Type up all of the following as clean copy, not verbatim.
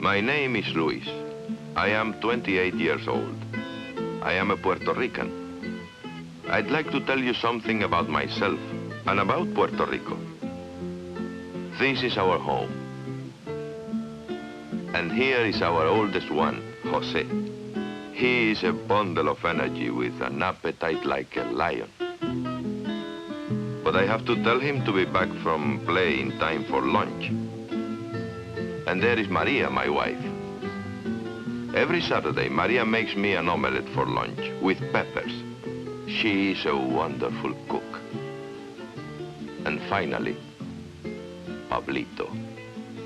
My name is Luis. I am 28 years old. I am a Puerto Rican. I'd like to tell you something about myself and about Puerto Rico. This is our home. And here is our oldest one, Jose. He is a bundle of energy with an appetite like a lion. But I have to tell him to be back from play in time for lunch. And there is Maria, my wife. Every Saturday, Maria makes me an omelette for lunch with peppers. She is a wonderful cook. And finally, Pablito.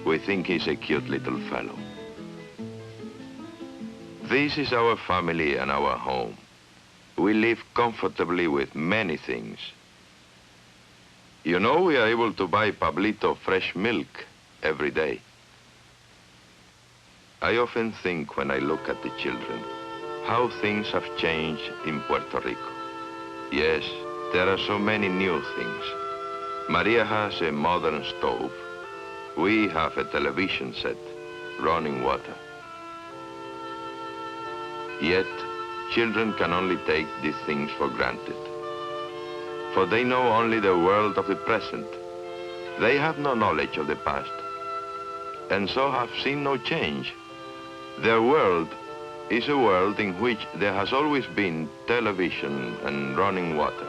We think he's a cute little fellow. This is our family and our home. We live comfortably with many things. You know, we are able to buy Pablito fresh milk every day. I often think when I look at the children, how things have changed in Puerto Rico. Yes, there are so many new things. Maria has a modern stove. We have a television set, running water. Yet, children can only take these things for granted. For they know only the world of the present. They have no knowledge of the past, and so have seen no change. Their world is a world in which there has always been television and running water.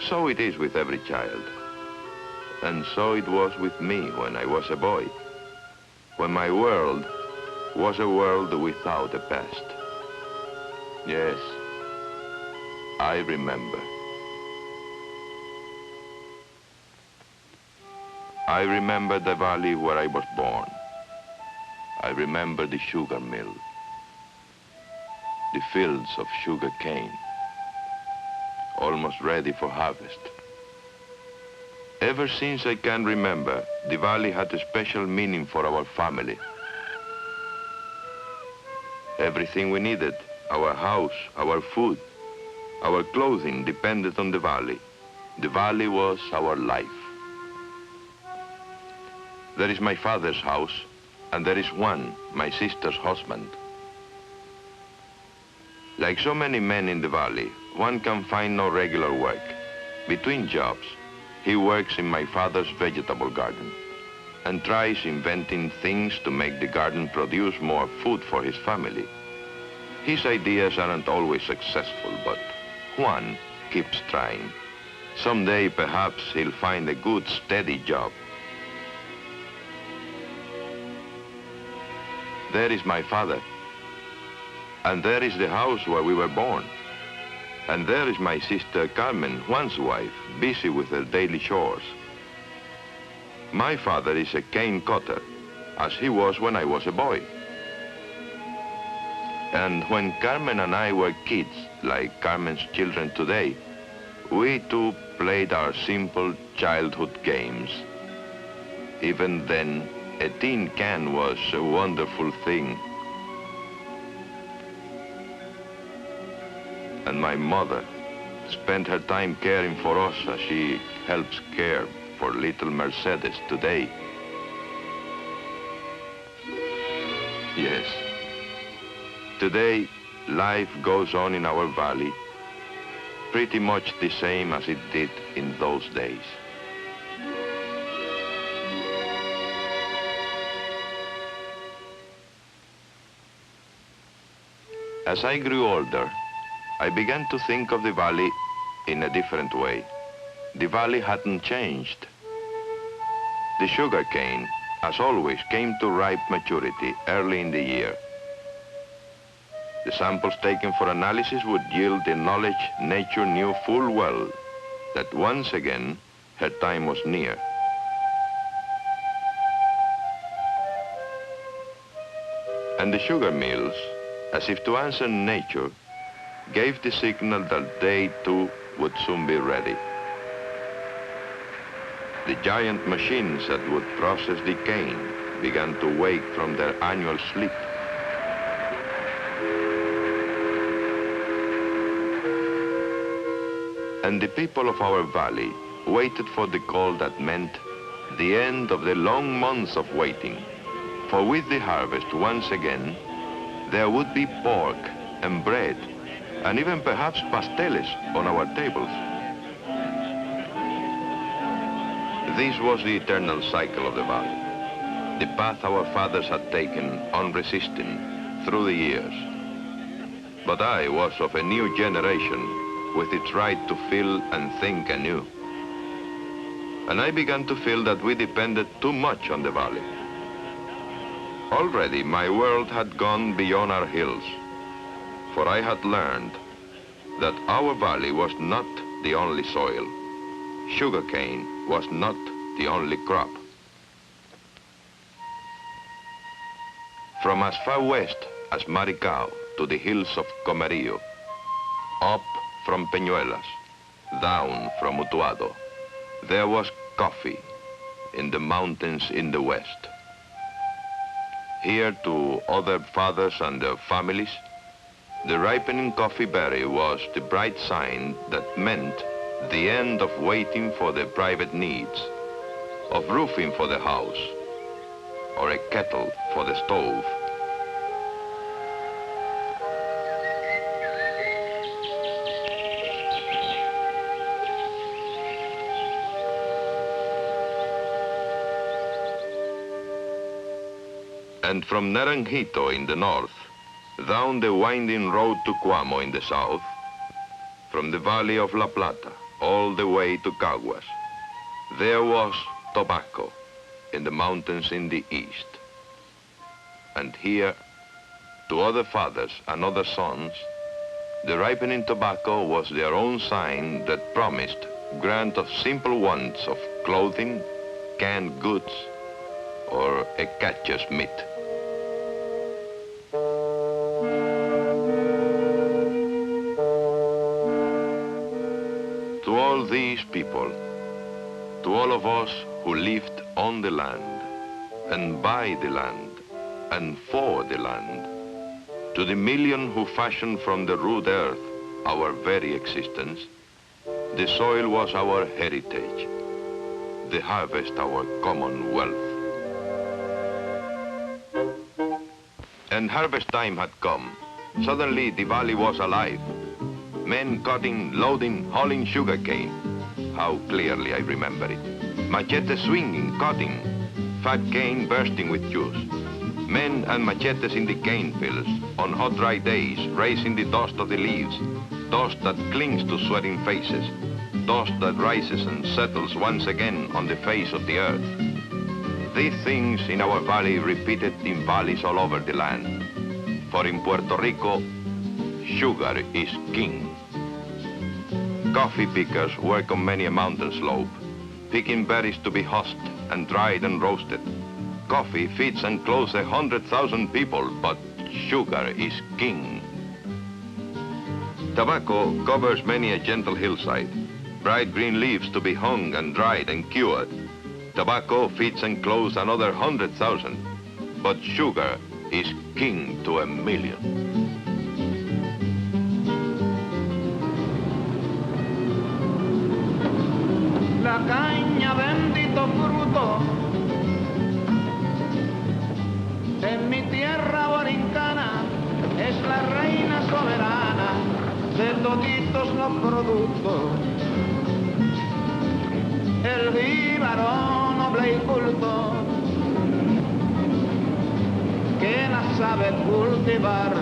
So it is with every child. And so it was with me when I was a boy, when my world was a world without a past. Yes, I remember. I remember the valley where I was born. I remember the sugar mill, the fields of sugar cane, almost ready for harvest. Ever since I can remember, the valley had a special meaning for our family. Everything we needed, our house, our food, our clothing depended on the valley. The valley was our life. There is my father's house, and there is Juan, my sister's husband. Like so many men in the valley, Juan can find no regular work. Between jobs, he works in my father's vegetable garden and tries inventing things to make the garden produce more food for his family. His ideas aren't always successful, but Juan keeps trying. Someday, perhaps, he'll find a good, steady job. There is my father, and there is the house where we were born. And there is my sister Carmen, Juan's wife, busy with her daily chores. My father is a cane cutter, as he was when I was a boy. And when Carmen and I were kids, like Carmen's children today, we too played our simple childhood games. Even then, a tin can was a wonderful thing. And my mother spent her time caring for us as she helps care for little Mercedes today. Yes, today life goes on in our valley pretty much the same as it did in those days. As I grew older, I began to think of the valley in a different way. The valley hadn't changed. The sugar cane, as always, came to ripe maturity early in the year. The samples taken for analysis would yield the knowledge nature knew full well that once again her time was near. And the sugar mills, as if to answer nature, gave the signal that they too would soon be ready. The giant machines that would process the cane began to wake from their annual sleep. And the people of our valley waited for the call that meant the end of the long months of waiting, For with the harvest, once again, there would be pork and bread, and even perhaps pasteles on our tables. This was the eternal cycle of the valley, the path our fathers had taken unresisting through the years. But I was of a new generation with its right to feel and think anew. And I began to feel that we depended too much on the valley. Already my world had gone beyond our hills, for I had learned that our valley was not the only soil. Sugarcane was not the only crop. From as far west as Maricao to the hills of Comerío, up from Peñuelas, down from Utuado, there was coffee in the mountains in the west. Here, to other fathers and their families, the ripening coffee berry was the bright sign that meant the end of waiting for the private needs, of roofing for the house, or a kettle for the stove. And from Naranjito in the north, down the winding road to Cuamo in the south, from the valley of La Plata all the way to Caguas, there was tobacco in the mountains in the east. And here, to other fathers and other sons, the ripening tobacco was their own sign that promised grant of simple wants of clothing, canned goods, or a catcher's mitt. To all these people, to all of us who lived on the land, and by the land, and for the land, to the million who fashioned from the rude earth our very existence, the soil was our heritage, the harvest our common wealth. And harvest time had come. Suddenly the valley was alive. Men cutting, loading, hauling sugarcane. How clearly I remember it. Machetes swinging, cutting. Fat cane bursting with juice. Men and machetes in the cane fields, on hot dry days, raising the dust of the leaves. Dust that clings to sweating faces. Dust that rises and settles once again on the face of the earth. These things in our valley repeated in valleys all over the land. For in Puerto Rico, sugar is king. Coffee pickers work on many a mountain slope, picking berries to be husked and dried and roasted. Coffee feeds and clothes 100,000 people, but sugar is king. Tobacco covers many a gentle hillside, bright green leaves to be hung and dried and cured. Tobacco feeds and clothes another 100,000, but sugar is king to 1,000,000. La caña, bendito fruto, en mi tierra borincana es la reina soberana de toditos los productos. El jíbaro noble y culto que la sabe cultivar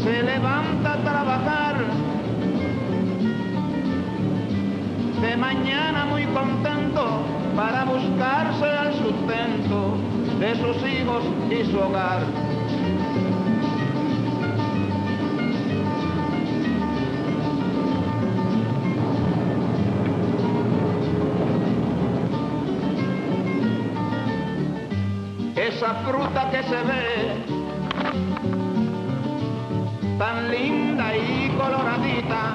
se levanta a trabajar de mañana muy contento para buscarse el sustento de sus hijos y su hogar. Esa fruta que se ve tan linda y coloradita,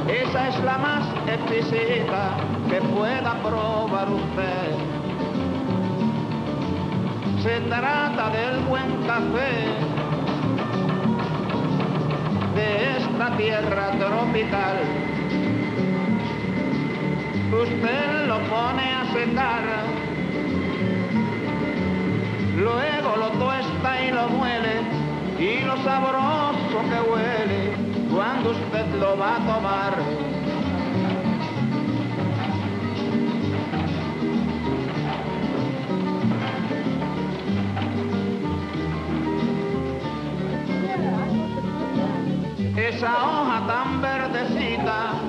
esa es la más exquisita que pueda probar usted. Se trata del buen café de esta tierra tropical. Usted lo pone a secar y lo sabroso que huele cuando usted lo va a tomar. Esa hoja tan verdecita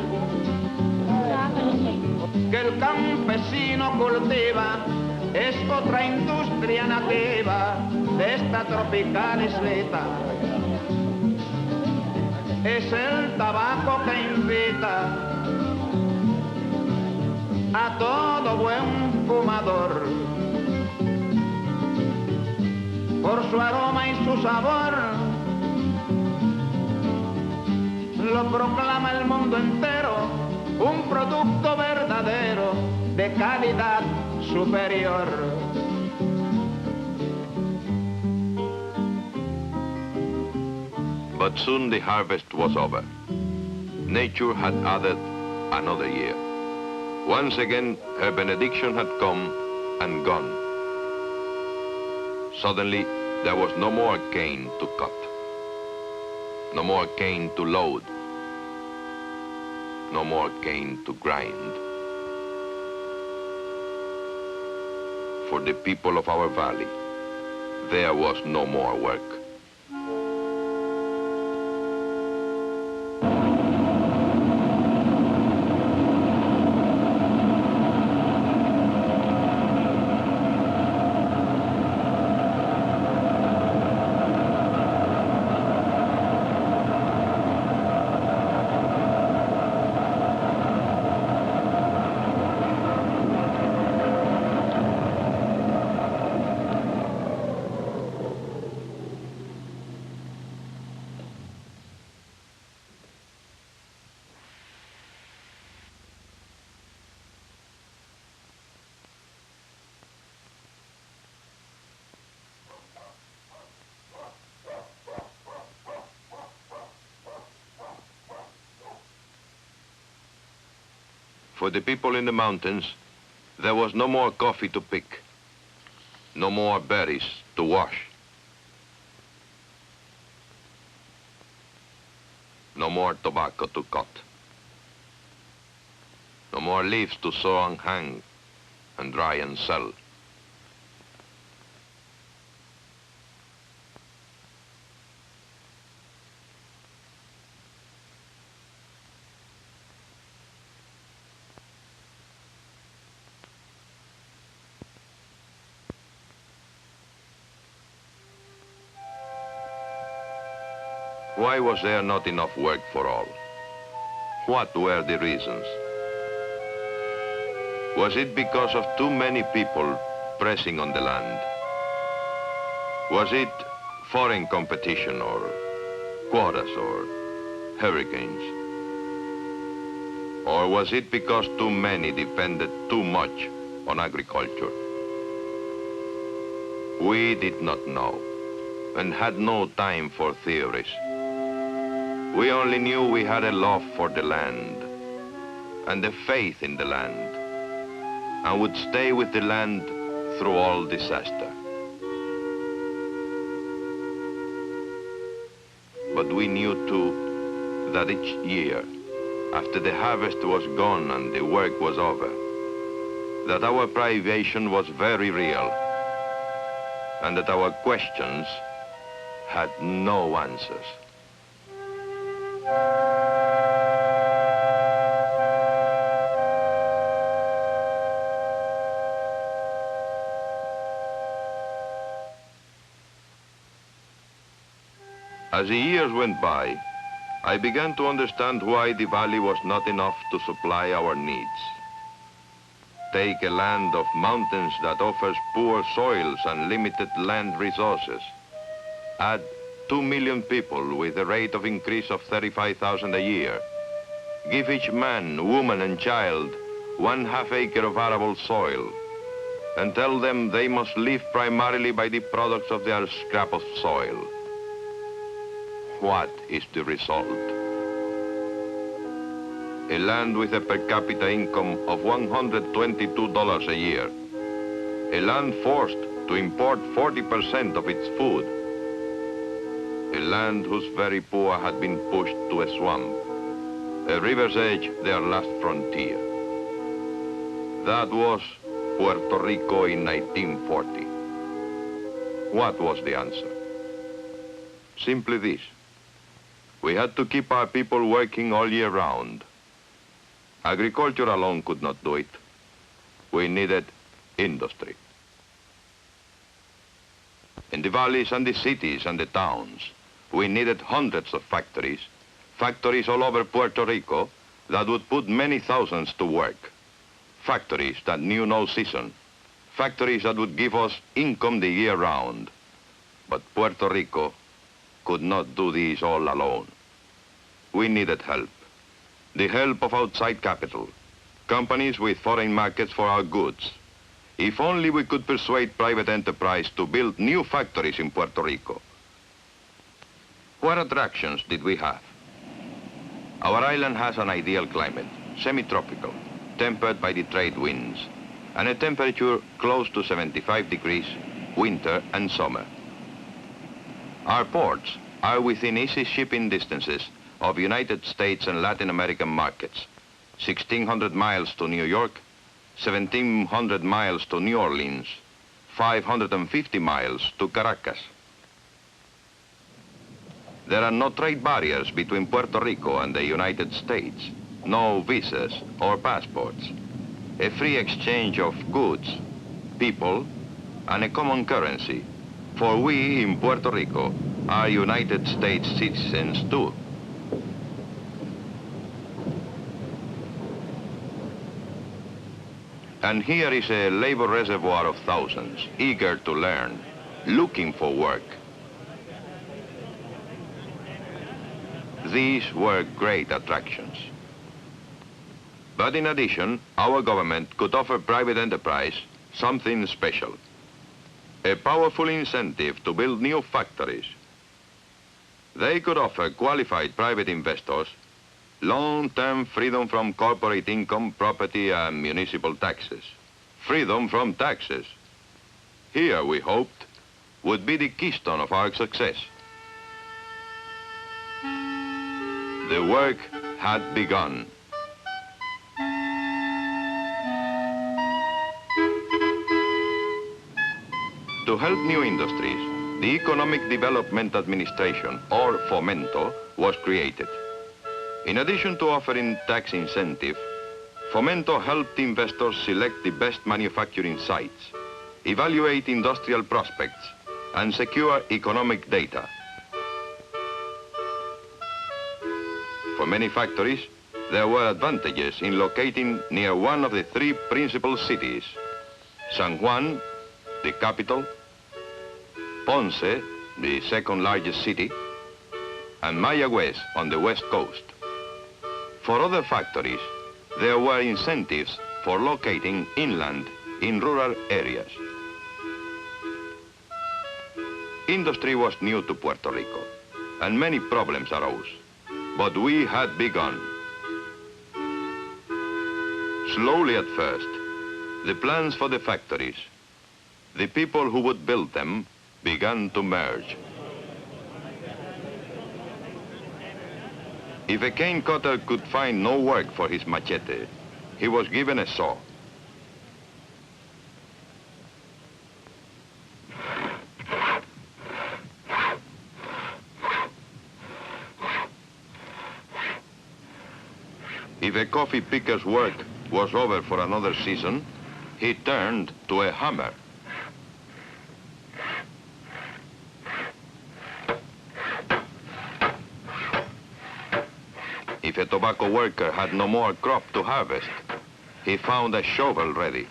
que el campesino cultiva es otra industria nativa de esta tropical isleta. Es el tabaco que invita a todo buen fumador por su aroma y su sabor. Lo proclama el mundo entero, un producto verdadero de calidad superior. But soon the harvest was over. Nature had added another year. Once again, her benediction had come and gone. Suddenly, there was no more cane to cut, no more cane to load, no more cane to grind. For the people of our valley, there was no more work. For the people in the mountains, there was no more coffee to pick, no more berries to wash, no more tobacco to cut, no more leaves to sew and hang and dry and sell. Why was there not enough work for all? What were the reasons? Was it because of too many people pressing on the land? Was it foreign competition or quotas or hurricanes? Or was it because too many depended too much on agriculture? We did not know and had no time for theories. We only knew we had a love for the land and a faith in the land and would stay with the land through all disaster. But we knew too that each year, after the harvest was gone and the work was over, that our privation was very real and that our questions had no answers. As the years went by, I began to understand why the valley was not enough to supply our needs. Take a land of mountains that offers poor soils and limited land resources. Add 2 million people with a rate of increase of 35,000 a year. Give each man, woman, and child 1/2 acre of arable soil, and tell them they must live primarily by the products of their scrap of soil. What is the result? A land with a per capita income of $122 a year. A land forced to import 40% of its food. a land whose very poor had been pushed to a swamp, a river's edge their last frontier. That was Puerto Rico in 1940. What was the answer? Simply this. We had to keep our people working all year round. Agriculture alone could not do it. We needed industry. In the valleys and the cities and the towns, we needed hundreds of factories, factories all over Puerto Rico that would put many thousands to work. Factories that knew no season, factories that would give us income the year round. But Puerto Rico could not do this all alone. We needed help. The help of outside capital, companies with foreign markets for our goods. If only we could persuade private enterprise to build new factories in Puerto Rico. What attractions did we have? Our island has an ideal climate, semi-tropical, tempered by the trade winds, and a temperature close to 75 degrees, winter and summer. Our ports are within easy shipping distances of United States and Latin American markets, 1,600 miles to New York, 1,700 miles to New Orleans, 550 miles to Caracas. There are no trade barriers between Puerto Rico and the United States, no visas or passports, a free exchange of goods, people, and a common currency, for we in Puerto Rico are United States citizens too. And here is a labor reservoir of thousands, eager to learn, looking for work. These were great attractions. But in addition, our government could offer private enterprise something special. A powerful incentive to build new factories. They could offer qualified private investors long-term freedom from corporate income, property, and municipal taxes. Freedom from taxes. Here, we hoped, would be the keystone of our success. The work had begun. To help new industries, the Economic Development Administration, or Fomento, was created. In addition to offering tax incentive, Fomento helped investors select the best manufacturing sites, evaluate industrial prospects, and secure economic data. For many factories, there were advantages in locating near one of the three principal cities: San Juan, the capital, Ponce, the second largest city, and Mayagüez on the west coast. For other factories, there were incentives for locating inland in rural areas. Industry was new to Puerto Rico, and many problems arose, but we had begun. Slowly at first, the plans for the factories, the people who would build them, began to merge. If a cane cutter could find no work for his machete, he was given a saw. If a coffee picker's work was over for another season, he turned to a hammer. If a tobacco worker had no more crop to harvest, he found a shovel ready.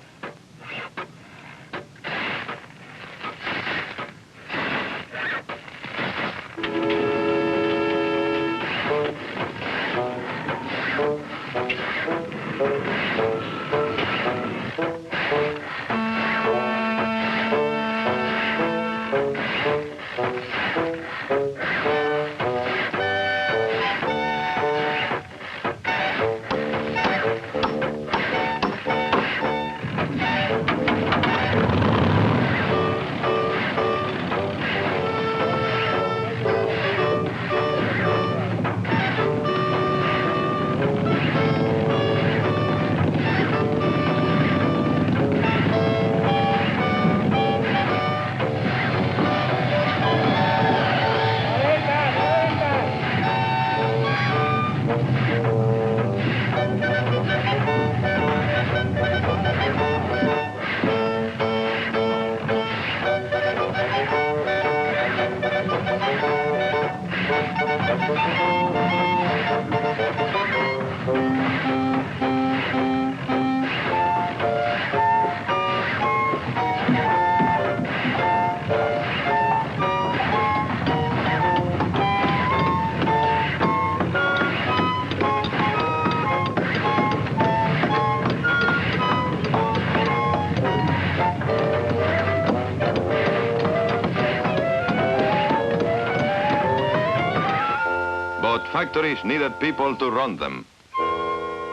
factories needed people to run them,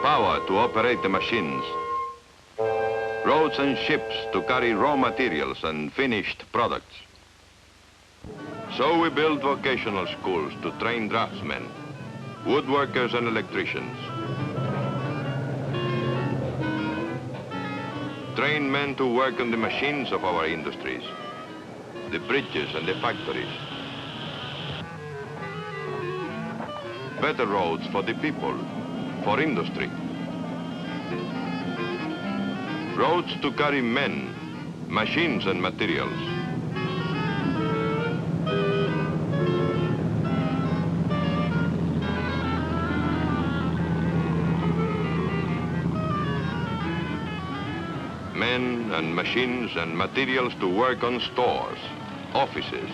power to operate the machines, roads and ships to carry raw materials and finished products. So we built vocational schools to train draftsmen, woodworkers and electricians. Train men to work on the machines of our industries, the bridges and the factories. Better roads for the people, for industry. Roads to carry men, machines and materials. Men and machines and materials to work on stores, offices,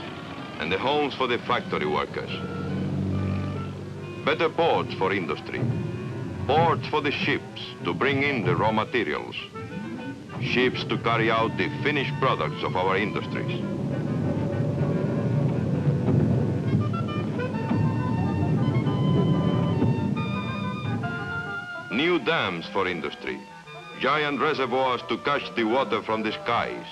and the homes for the factory workers. Better ports for industry, ports for the ships to bring in the raw materials, ships to carry out the finished products of our industries. New dams for industry, giant reservoirs to catch the water from the skies,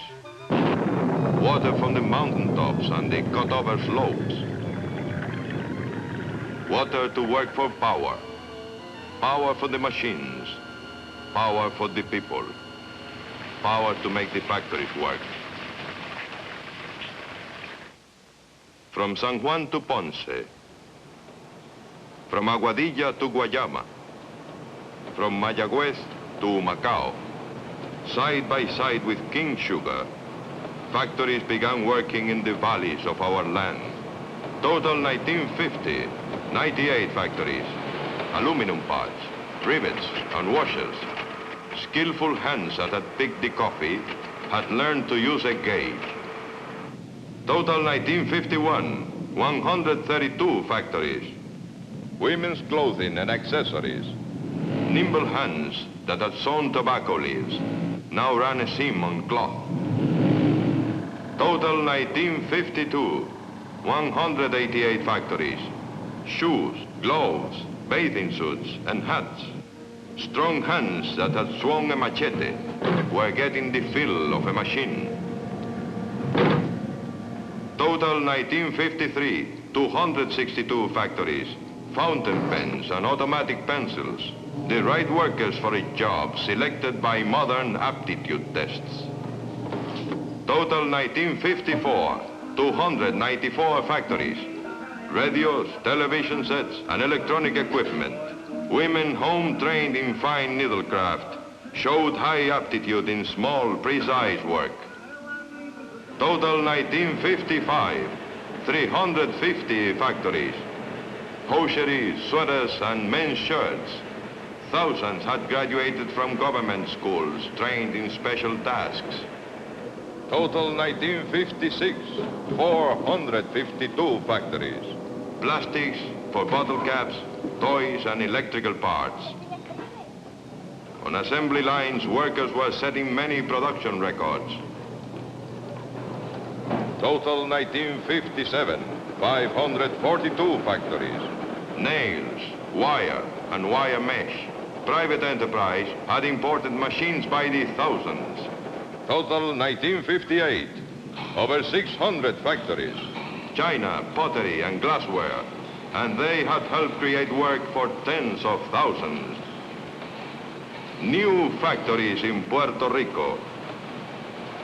water from the mountaintops and the cut-over slopes, water to work for power, power for the machines, power for the people, power to make the factories work. From San Juan to Ponce, from Aguadilla to Guayama, from Mayagüez to Macau, side by side with King Sugar, factories began working in the valleys of our land. Total 1950, 98 factories, aluminum parts, rivets and washers. Skillful hands that had picked the coffee had learned to use a gauge. Total 1951, 132 factories. Women's clothing and accessories. Nimble hands that had sewn tobacco leaves now ran a seam on cloth. Total 1952, 188 factories. Shoes, gloves, bathing suits, and hats. Strong hands that had swung a machete were getting the feel of a machine. Total 1953, 262 factories. Fountain pens and automatic pencils. The right workers for a job selected by modern aptitude tests. Total 1954, 294 factories. Radios, television sets, and electronic equipment. Women home trained in fine needlecraft showed high aptitude in small, precise work. Total 1955, 350 factories. Hosiery, sweaters, and men's shirts. Thousands had graduated from government schools, trained in special tasks. Total 1956, 452 factories. Plastics for bottle caps, toys, and electrical parts. On assembly lines, workers were setting many production records. Total 1957, 542 factories. Nails, wire, and wire mesh. Private enterprise had imported machines by the thousands. Total 1958, over 600 factories. China, pottery, and glassware. And they had helped create work for tens of thousands. New factories in Puerto Rico.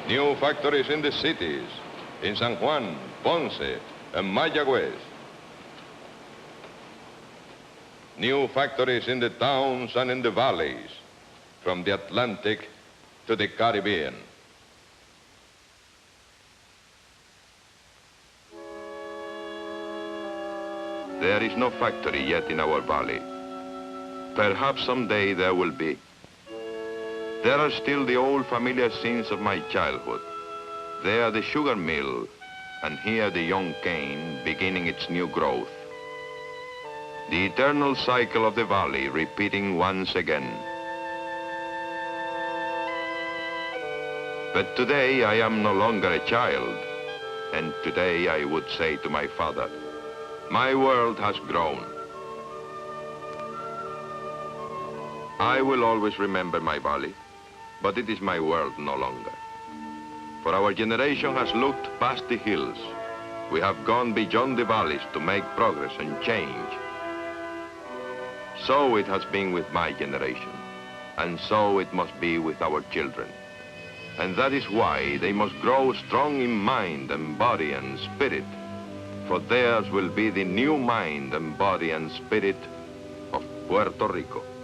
New factories in the cities, in San Juan, Ponce, and Mayagüez. New factories in the towns and in the valleys, from the Atlantic to the Caribbean. There is no factory yet in our valley. Perhaps someday there will be. There are still the old familiar scenes of my childhood. There the sugar mill, and here the young cane beginning its new growth. The eternal cycle of the valley repeating once again. But today I am no longer a child, and today I would say to my father, my world has grown. I will always remember my valley, but it is my world no longer. For our generation has looked past the hills. We have gone beyond the valleys to make progress and change. So it has been with my generation, and so it must be with our children. And that is why they must grow strong in mind and body and spirit, for theirs will be the new mind and body and spirit of Puerto Rico.